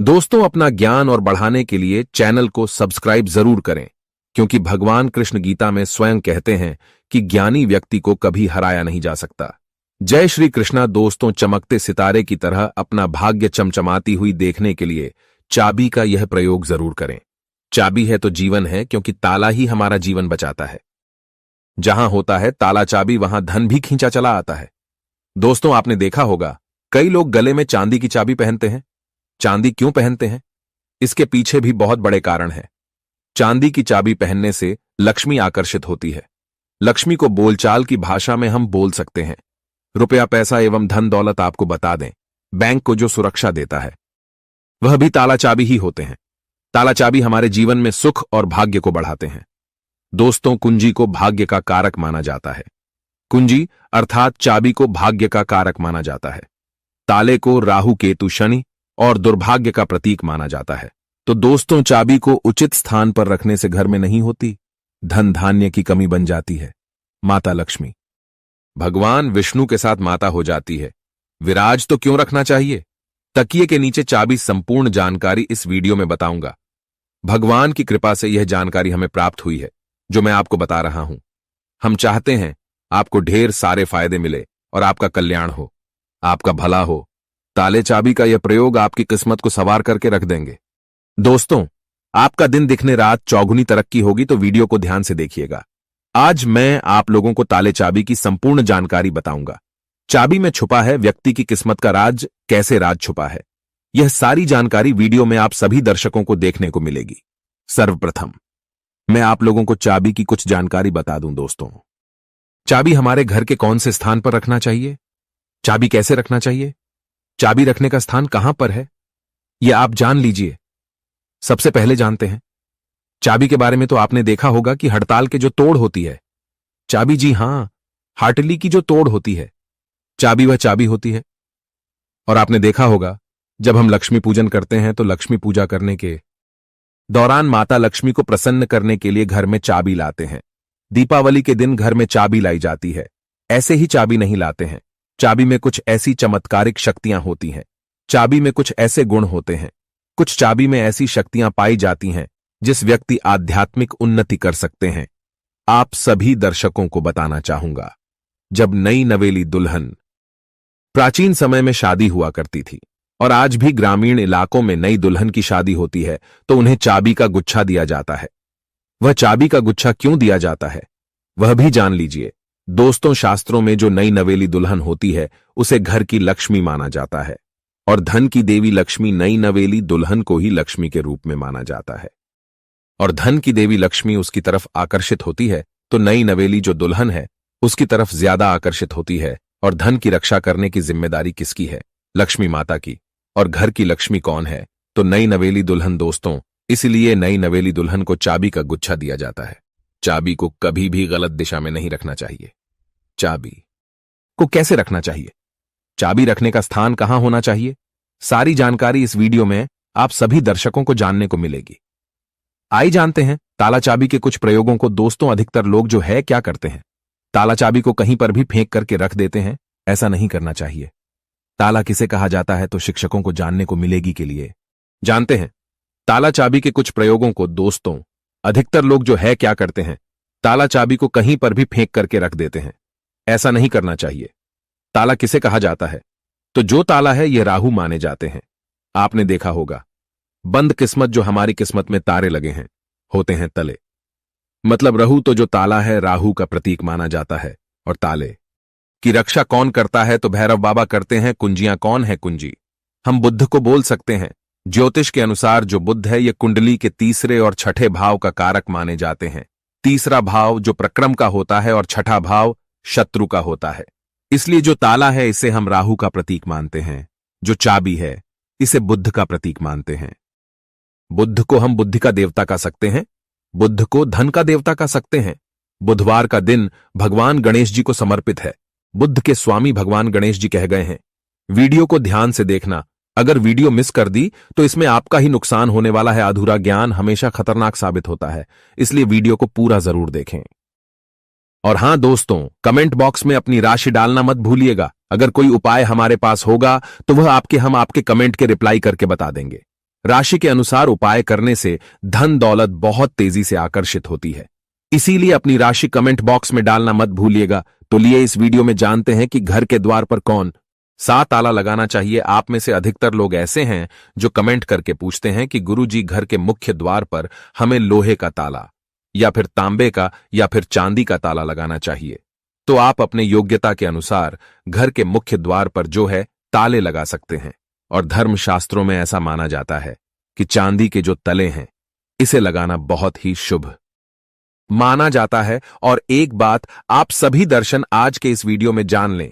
दोस्तों, अपना ज्ञान और बढ़ाने के लिए चैनल को सब्सक्राइब जरूर करें, क्योंकि भगवान कृष्ण गीता में स्वयं कहते हैं कि ज्ञानी व्यक्ति को कभी हराया नहीं जा सकता। जय श्री कृष्णा। दोस्तों, चमकते सितारे की तरह अपना भाग्य चमचमाती हुई देखने के लिए चाबी का यह प्रयोग जरूर करें। चाबी है तो जीवन है, क्योंकि ताला ही हमारा जीवन बचाता है। जहां होता है ताला चाबी, वहां धन भी खींचा चला आता है। दोस्तों, आपने देखा होगा कई लोग गले में चांदी की चाबी पहनते हैं। चांदी क्यों पहनते हैं? इसके पीछे भी बहुत बड़े कारण हैं। चांदी की चाबी पहनने से लक्ष्मी आकर्षित होती है। लक्ष्मी को बोलचाल की भाषा में हम बोल सकते हैं। रुपया, पैसा एवं धन दौलत आपको बता दें, बैंक को जो सुरक्षा देता है वह भी ताला चाबी ही होते हैं। ताला चाबी हमारे जीवन में सुख और भाग्य को बढ़ाते हैं। दोस्तों, कुंजी को भाग्य का कारक माना जाता है। कुंजी अर्थात चाबी को भाग्य का कारक माना जाता है। ताले को राहु, केतु, शनि और दुर्भाग्य का प्रतीक माना जाता है। तो दोस्तों, चाबी को उचित स्थान पर रखने से घर में नहीं होती धन धान्य की कमी बन जाती है। माता लक्ष्मी भगवान विष्णु के साथ माता हो जाती है। विराज तो क्यों रखना चाहिए? तकिए के नीचे चाबी। संपूर्ण जानकारी इस वीडियो में बताऊंगा। भगवान की कृपा से यह जानकारी हमें प्राप्त हुई है, जो मैं आपको बता रहा हूं। हम चाहते हैं आपको ढेर सारे फायदे मिले और आपका कल्याण हो, आपका भला हो। ताले चाबी का यह प्रयोग आपकी किस्मत को सवार करके रख देंगे। दोस्तों, आपका दिन दिखने रात चौगुनी तरक्की होगी, तो वीडियो को ध्यान से देखिएगा। आज मैं आप लोगों को ताले चाबी की संपूर्ण जानकारी बताऊंगा। चाबी में छुपा है व्यक्ति की किस्मत का राज, कैसे राज छुपा है, यह सारी जानकारी वीडियो में आप सभी दर्शकों को देखने को मिलेगी। सर्वप्रथम मैं आप लोगों को चाबी की कुछ जानकारी बता दूं। दोस्तों, चाबी हमारे घर के कौन से स्थान पर रखना चाहिए? चाबी कैसे रखना चाहिए? चाबी रखने का स्थान कहां पर है, यह आप जान लीजिए। सबसे पहले जानते हैं चाबी के बारे में। तो आपने देखा होगा कि हड़ताल के जो तोड़ होती है चाबी, जी हां, हाटली की जो तोड़ होती है चाबी, वह चाबी होती है। और आपने देखा होगा जब हम लक्ष्मी पूजन करते हैं तो लक्ष्मी पूजा करने के दौरान माता लक्ष्मी को प्रसन्न करने के लिए घर में चाबी लाते हैं। दीपावली के दिन घर में चाबी लाई जाती है। ऐसे ही चाबी नहीं लाते हैं। चाबी में कुछ ऐसी चमत्कारिक शक्तियां होती हैं। चाबी में कुछ ऐसे गुण होते हैं। कुछ चाबी में ऐसी शक्तियां पाई जाती हैं जिस व्यक्ति आध्यात्मिक उन्नति कर सकते हैं। आप सभी दर्शकों को बताना चाहूंगा, जब नई नवेली दुल्हन, प्राचीन समय में शादी हुआ करती थी और आज भी ग्रामीण इलाकों में नई दुल्हन की शादी होती है तो उन्हें चाबी का गुच्छा दिया जाता है। वह चाबी का गुच्छा क्यों दिया जाता है वह भी जान लीजिए। दोस्तों, शास्त्रों में जो नई नवेली दुल्हन होती है उसे घर की लक्ष्मी माना जाता है और धन की देवी लक्ष्मी नई नवेली दुल्हन को ही लक्ष्मी के रूप में माना जाता है। और धन की देवी लक्ष्मी उसकी तरफ आकर्षित होती है तो नई नवेली जो दुल्हन है उसकी तरफ ज्यादा आकर्षित होती है। और धन की रक्षा करने की जिम्मेदारी किसकी है? लक्ष्मी माता की। और घर की लक्ष्मी कौन है? तो नई नवेली दुल्हन। दोस्तों, इसलिए नई नवेली दुल्हन को चाबी का गुच्छा दिया जाता है। चाबी को कभी भी गलत दिशा में नहीं रखना चाहिए। चाबी को कैसे रखना चाहिए? चाबी रखने का स्थान कहां होना चाहिए? सारी जानकारी इस वीडियो में आप सभी दर्शकों को जानने को मिलेगी। आइए जानते हैं ताला चाबी के कुछ प्रयोगों को। दोस्तों, अधिकतर लोग जो है क्या करते हैं, ताला चाबी को कहीं पर भी फेंक करके रख देते हैं। ऐसा नहीं करना चाहिए। ताला किसे कहा जाता है तो शिक्षकों को जानने को मिलेगी के लिए जानते हैं ताला चाबी के कुछ प्रयोगों को। दोस्तों, अधिकतर लोग जो है क्या करते हैं, ताला चाबी को कहीं पर भी फेंक करके रख देते हैं। ऐसा नहीं करना चाहिए। ताला किसे कहा जाता है तो जो ताला है ये राहु माने जाते हैं। आपने देखा होगा बंद किस्मत, जो हमारी किस्मत में तारे लगे हैं, होते हैं तले। मतलब राहु तो जो ताला है राहु का प्रतीक माना जाता है। और ताले की रक्षा कौन करता है तो भैरव बाबा करते हैं। कुंजियां कौन है? कुंजी हम बुद्ध को बोल सकते हैं। ज्योतिष के अनुसार जो बुद्ध है ये कुंडली के तीसरे और छठे भाव का कारक माने जाते हैं। तीसरा भाव जो प्रक्रम का होता है और छठा भाव शत्रु का होता है। इसलिए जो ताला है इसे हम राहु का प्रतीक मानते हैं। जो चाबी है इसे बुद्ध का प्रतीक मानते हैं। बुद्ध को हम बुद्धि का देवता कह सकते हैं। बुद्ध को धन का देवता कह सकते हैं। बुधवार का दिन भगवान गणेश जी को समर्पित है। बुद्ध के स्वामी भगवान गणेश जी कह गए हैं। वीडियो को ध्यान से देखना। अगर वीडियो मिस कर दी तो इसमें आपका ही नुकसान होने वाला है। अधूरा ज्ञान हमेशा खतरनाक साबित होता है, इसलिए वीडियो को पूरा जरूर देखें। और हां दोस्तों, कमेंट बॉक्स में अपनी राशि डालना मत भूलिएगा। अगर कोई उपाय हमारे पास होगा तो वह हम आपके कमेंट के रिप्लाई करके बता देंगे। राशि के अनुसार उपाय करने से धन दौलत बहुत तेजी से आकर्षित होती है। इसीलिए अपनी राशि कमेंट बॉक्स में डालना मत भूलिएगा। तो लिए इस वीडियो में जानते हैं कि घर के द्वार पर कौन सा ताला लगाना चाहिए। आप में से अधिकतर लोग ऐसे हैं जो कमेंट करके पूछते हैं कि गुरुजी, घर के मुख्य द्वार पर हमें लोहे का ताला या फिर तांबे का या फिर चांदी का ताला लगाना चाहिए। तो आप अपने योग्यता के अनुसार घर के मुख्य द्वार पर जो है ताले लगा सकते हैं। और धर्मशास्त्रों में ऐसा माना जाता है कि चांदी के जो तले हैं इसे लगाना बहुत ही शुभ माना जाता है। और एक बात आप सभी दर्शन आज के इस वीडियो में जान लें,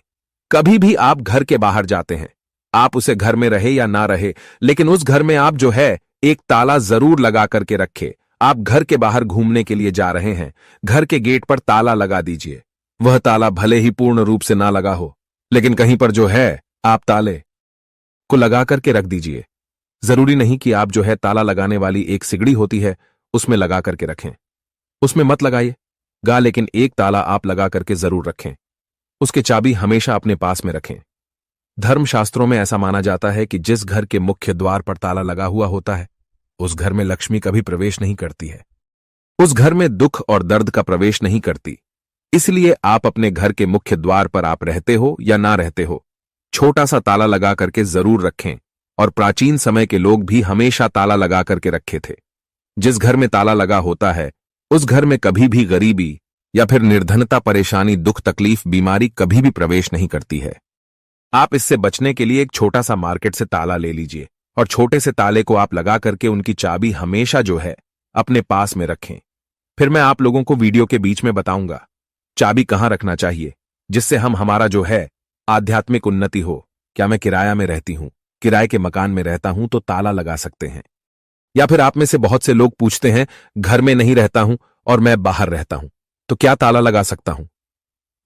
कभी भी आप घर के बाहर जाते हैं, आप उसे घर में रहे या ना रहे, लेकिन उस घर में आप जो है एक ताला जरूर लगा करके रखे। आप घर के बाहर घूमने के लिए जा रहे हैं, घर के गेट पर ताला लगा दीजिए। वह ताला भले ही पूर्ण रूप से ना लगा हो, लेकिन कहीं पर जो है आप ताले को लगा करके रख दीजिए। जरूरी नहीं कि आप जो है ताला लगाने वाली एक सिगड़ी होती है उसमें लगा करके रखें, उसमें मत लगाइएगा, लेकिन एक ताला आप लगा करके जरूर रखें। उसकी चाबी हमेशा अपने पास में रखें। धर्मशास्त्रों में ऐसा माना जाता है कि जिस घर के मुख्य द्वार पर ताला लगा हुआ होता है उस घर में लक्ष्मी कभी प्रवेश नहीं करती है, उस घर में दुख और दर्द का प्रवेश नहीं करती। इसलिए आप अपने घर के मुख्य द्वार पर आप रहते हो या ना रहते हो, छोटा सा ताला लगा करके जरूर रखें। और प्राचीन समय के लोग भी हमेशा ताला लगा करके रखे थे। जिस घर में ताला लगा होता है उस घर में कभी भी गरीबी या फिर निर्धनता, परेशानी, दुख, तकलीफ, बीमारी कभी भी प्रवेश नहीं करती है। आप इससे बचने के लिए एक छोटा सा मार्केट से ताला ले लीजिए और छोटे से ताले को आप लगा करके उनकी चाबी हमेशा जो है अपने पास में रखें। फिर मैं आप लोगों को वीडियो के बीच में बताऊंगा चाबी कहां रखना चाहिए, जिससे हमारा जो है आध्यात्मिक उन्नति हो। क्या मैं किराया में रहती हूं, किराए के मकान में रहता हूं तो ताला लगा सकते हैं। या फिर आप में से बहुत से लोग पूछते हैं घर में नहीं रहता हूं और मैं बाहर रहता हूं तो क्या ताला लगा सकता हूं।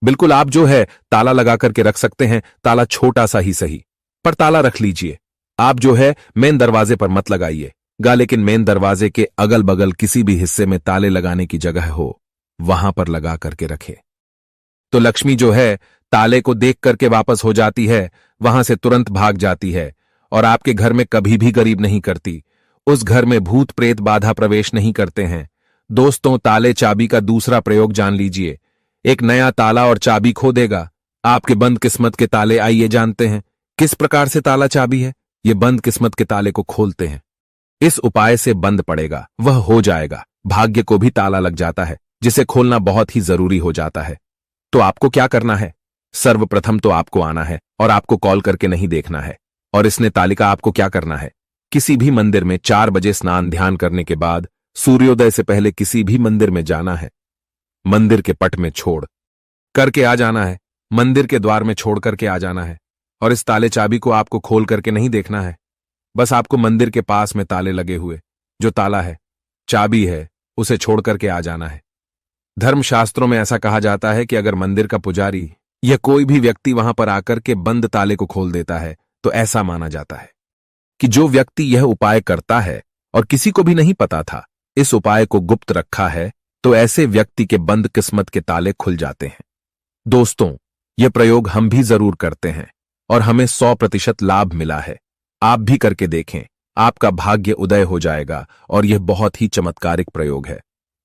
बिल्कुल, आप जो है ताला लगा करके रख सकते हैं। ताला छोटा सा ही सही, पर ताला रख लीजिए। आप जो है मेन दरवाजे पर मत लगाइएगा, लेकिन मेन दरवाजे के अगल बगल किसी भी हिस्से में ताले लगाने की जगह हो वहां पर लगा करके रखें। तो लक्ष्मी जो है ताले को देख करके वापस हो जाती है, वहां से तुरंत भाग जाती है और आपके घर में कभी भी गरीब नहीं करती। उस घर में भूत प्रेत बाधा प्रवेश नहीं करते हैं। दोस्तों, ताले चाबी का दूसरा प्रयोग जान लीजिए। एक नया ताला और चाबी खो देगा आपके बंद किस्मत के ताले। आइए जानते हैं किस प्रकार से ताला चाबी है ये बंद किस्मत के ताले को खोलते हैं। इस उपाय से बंद पड़ेगा, वह हो जाएगा। भाग्य को भी ताला लग जाता है, जिसे खोलना बहुत ही जरूरी हो जाता है। तो आपको क्या करना है, सर्वप्रथम तो आपको आना है और आपको कॉल करके नहीं देखना है। और इसने तालिका आपको क्या करना है, किसी भी मंदिर में 4 बजे स्नान ध्यान करने के बाद सूर्योदय से पहले किसी भी मंदिर में जाना है। मंदिर के पट में छोड़ करके आ जाना है, मंदिर के द्वार में छोड़ करके आ जाना है। और इस ताले चाबी को आपको खोल करके नहीं देखना है, बस आपको मंदिर के पास में ताले लगे हुए जो ताला है, चाबी है, उसे छोड़ करके आ जाना है। धर्मशास्त्रों में ऐसा कहा जाता है कि अगर मंदिर का पुजारी या कोई भी व्यक्ति वहां पर आकर के बंद ताले को खोल देता है तो ऐसा माना जाता है कि जो व्यक्ति यह उपाय करता है और किसी को भी नहीं पता था, इस उपाय को गुप्त रखा है, तो ऐसे व्यक्ति के बंद किस्मत के ताले खुल जाते हैं। दोस्तों, यह प्रयोग हम भी जरूर करते हैं और हमें 100% लाभ मिला है। आप भी करके देखें, आपका भाग्य उदय हो जाएगा। और यह बहुत ही चमत्कारिक प्रयोग है,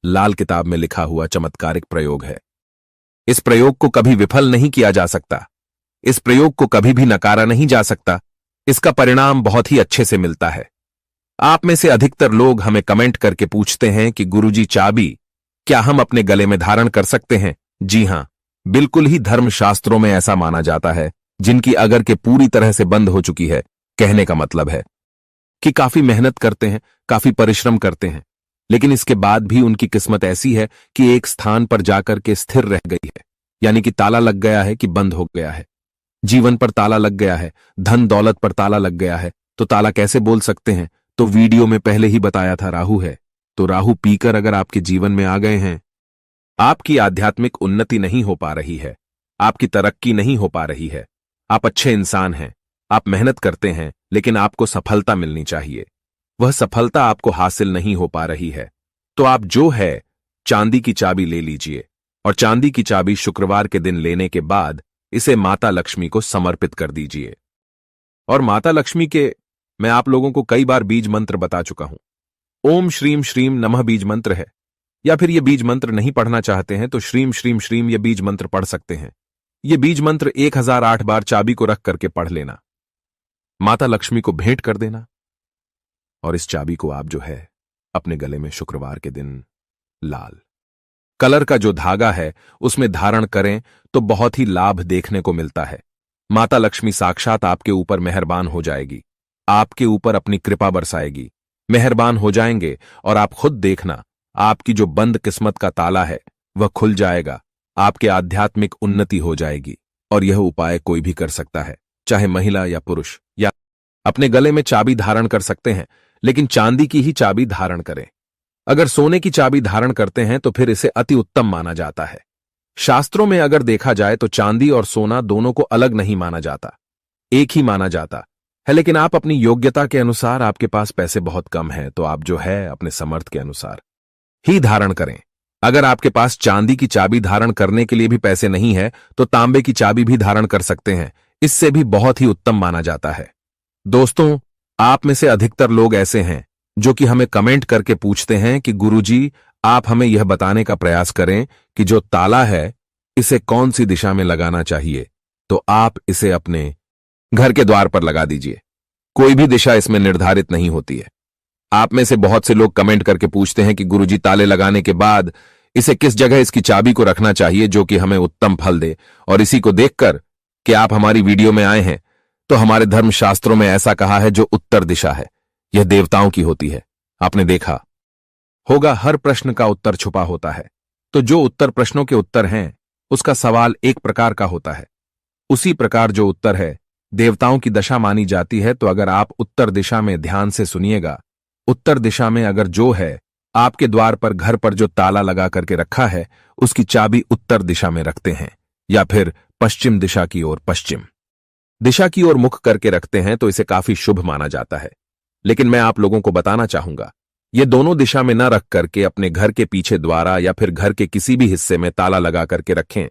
लाल किताब में लिखा हुआ चमत्कारिक प्रयोग है। इस प्रयोग को कभी विफल नहीं किया जा सकता, इस प्रयोग को कभी भी नकारा नहीं जा सकता। इसका परिणाम बहुत ही अच्छे से मिलता है। आप में से अधिकतर लोग हमें कमेंट करके पूछते हैं कि गुरुजी, चाबी क्या हम अपने गले में धारण कर सकते हैं? जी हां, बिल्कुल ही। धर्मशास्त्रों में ऐसा माना जाता है जिनकी अगर के पूरी तरह से बंद हो चुकी है, कहने का मतलब है कि काफी मेहनत करते हैं, काफी परिश्रम करते हैं, लेकिन इसके बाद भी उनकी किस्मत ऐसी है कि एक स्थान पर जाकर के स्थिर रह गई है। यानी कि ताला लग गया है कि बंद हो गया है, जीवन पर ताला लग गया है, धन दौलत पर ताला लग गया है। तो ताला कैसे बोल सकते हैं? तो वीडियो में पहले ही बताया था, राहु है। तो राहु पीकर अगर आपके जीवन में आ गए हैं, आपकी आध्यात्मिक उन्नति नहीं हो पा रही है, आपकी तरक्की नहीं हो पा रही है। आप अच्छे इंसान हैं, आप मेहनत करते हैं, लेकिन आपको सफलता मिलनी चाहिए, वह सफलता आपको हासिल नहीं हो पा रही है। तो आप जो है चांदी की चाबी ले लीजिए और चांदी की चाबी शुक्रवार के दिन लेने के बाद इसे माता लक्ष्मी को समर्पित कर दीजिए। और माता लक्ष्मी के मैं आप लोगों को कई बार बीज मंत्र बता चुका हूं। ओम श्रीम श्रीम नमः बीज मंत्र है, या फिर ये बीज मंत्र नहीं पढ़ना चाहते हैं तो श्रीम श्रीम श्रीम ये बीज मंत्र पढ़ सकते हैं। ये बीज मंत्र 1008 बार चाबी को रख करके पढ़ लेना, माता लक्ष्मी को भेंट कर देना, और इस चाबी को आप जो है अपने गले में शुक्रवार के दिन लाल कलर का जो धागा है उसमें धारण करें तो बहुत ही लाभ देखने को मिलता है। माता लक्ष्मी साक्षात आपके ऊपर मेहरबान हो जाएगी, आपके ऊपर अपनी कृपा बरसाएगी, मेहरबान हो जाएंगे और आप खुद देखना आपकी जो बंद किस्मत का ताला है वह खुल जाएगा, आपके आध्यात्मिक उन्नति हो जाएगी। और यह उपाय कोई भी कर सकता है, चाहे महिला या पुरुष, या अपने गले में चाबी धारण कर सकते हैं, लेकिन चांदी की ही चाबी धारण करें। अगर सोने की चाबी धारण करते हैं तो फिर इसे अति उत्तम माना जाता है। शास्त्रों में अगर देखा जाए तो चांदी और सोना दोनों को अलग नहीं माना जाता, एक ही माना जाता है। लेकिन आप अपनी योग्यता के अनुसार, आपके पास पैसे बहुत कम हैं तो आप जो है अपने समर्थ के अनुसार ही धारण करें। अगर आपके पास चांदी की चाबी धारण करने के लिए भी पैसे नहीं है तो तांबे की चाबी भी धारण कर सकते हैं, इससे भी बहुत ही उत्तम माना जाता है। दोस्तों, आप में से अधिकतर लोग ऐसे हैं जो कि हमें कमेंट करके पूछते हैं कि गुरुजी आप हमें यह बताने का प्रयास करें कि जो ताला है इसे कौन सी दिशा में लगाना चाहिए। तो आप इसे अपने घर के द्वार पर लगा दीजिए, कोई भी दिशा इसमें निर्धारित नहीं होती है। आप में से बहुत से लोग कमेंट करके पूछते हैं कि गुरुजी ताले लगाने के बाद इसे किस जगह इसकी चाबी को रखना चाहिए जो कि हमें उत्तम फल दे। और इसी को देखकर कि आप हमारी वीडियो में आए हैं तो हमारे धर्मशास्त्रों में ऐसा कहा है जो उत्तर दिशा है यह देवताओं की होती है। आपने देखा होगा हर प्रश्न का उत्तर छुपा होता है, तो जो उत्तर प्रश्नों के उत्तर हैं उसका सवाल एक प्रकार का होता है। उसी प्रकार जो उत्तर है देवताओं की दशा मानी जाती है। तो अगर आप उत्तर दिशा में ध्यान से सुनिएगा, उत्तर दिशा में अगर जो है आपके द्वार पर घर पर जो ताला लगा करके रखा है उसकी चाबी उत्तर दिशा में रखते हैं, या फिर पश्चिम दिशा की ओर पश्चिम दिशा की ओर मुख करके रखते हैं तो इसे काफी शुभ माना जाता है। लेकिन मैं आप लोगों को बताना चाहूंगा, ये दोनों दिशा में न रख करके अपने घर के पीछे द्वारा या फिर घर के किसी भी हिस्से में ताला लगा करके रखें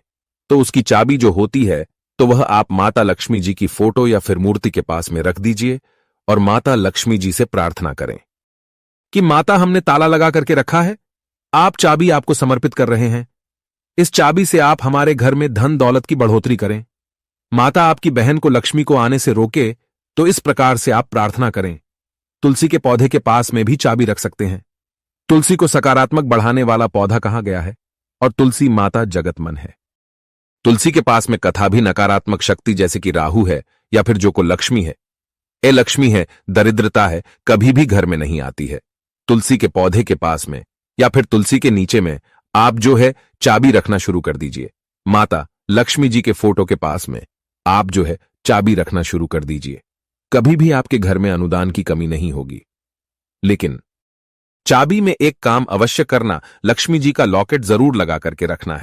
तो उसकी चाबी जो होती है तो वह आप माता लक्ष्मी जी की फोटो या फिर मूर्ति के पास में रख दीजिए और माता लक्ष्मी जी से प्रार्थना करें कि माता हमने ताला लगा करके रखा है, आप चाबी आपको समर्पित कर रहे हैं, इस चाबी से आप हमारे घर में धन दौलत की बढ़ोतरी करें। माता आपकी बहन को लक्ष्मी को आने से रोके तो इस प्रकार से आप प्रार्थना करें। तुलसी के पौधे के पास में भी चाबी रख सकते हैं। तुलसी को सकारात्मक बढ़ाने वाला पौधा कहा गया है और तुलसी माता जगतमन है। तुलसी के पास में कथा भी नकारात्मक शक्ति जैसे कि राहु है या फिर जो को लक्ष्मी है, ए लक्ष्मी है, दरिद्रता है, कभी भी घर में नहीं आती है। तुलसी के पौधे के पास में या फिर तुलसी के नीचे में आप जो है चाबी रखना शुरू कर दीजिए। माता लक्ष्मी जी के फोटो के पास में आप जो है चाबी रखना शुरू कर दीजिए। कभी भी आपके घर में अनुदान की कमी नहीं होगी। लेकिन चाबी में एक काम अवश्य करना, लक्ष्मी जी का लॉकेट जरूर लगा करके रखना है।